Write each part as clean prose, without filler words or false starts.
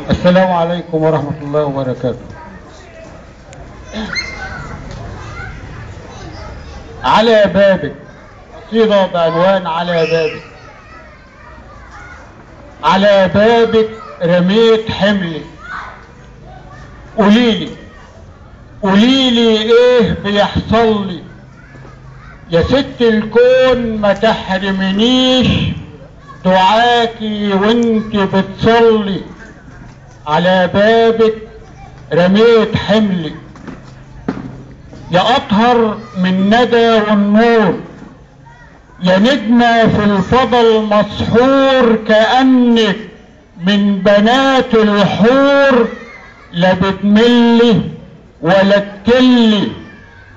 السلام عليكم ورحمة الله وبركاته. على بابك، قصيدة بعنوان على بابك. على بابك رميت حملي، قوليلي ايه بيحصل لي يا ست الكون، ما تحرمنيش دعاكي وانت بتصلي. على بابك رميت حملي، يا اطهر من ندى والنور، يا نجمة في الفضل مسحور، كأنك من بنات الحور، لا بتملي ولا تكلي.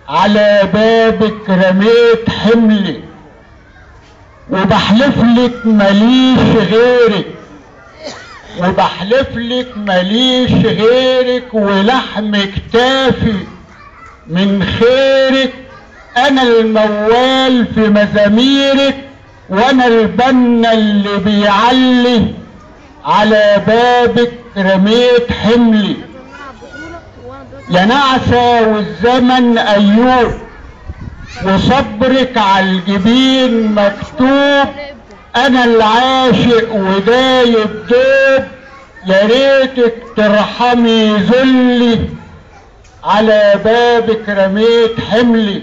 على بابك رميت حملي، وبحلفلك ماليش غيرك، ولحم كتافي من خيرك. انا الموال في مزاميرك، وانا البنا اللي بيعلي. على بابك رميت حملي، يا نعسة والزمن ايوب، وصبرك عالجبين مكتوب. انا العاشق ودايب دوب، يا ريتك ترحمي ذلي. على بابك رميت حملي،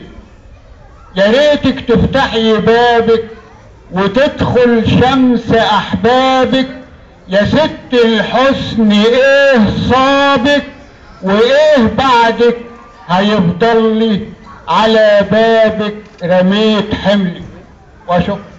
يا ريتك تفتحي بابك وتدخل شمس احبابك. يا ست الحسن ايه صابك، وايه بعدك هيفضل لي. على بابك رميت حملي. وشكرا.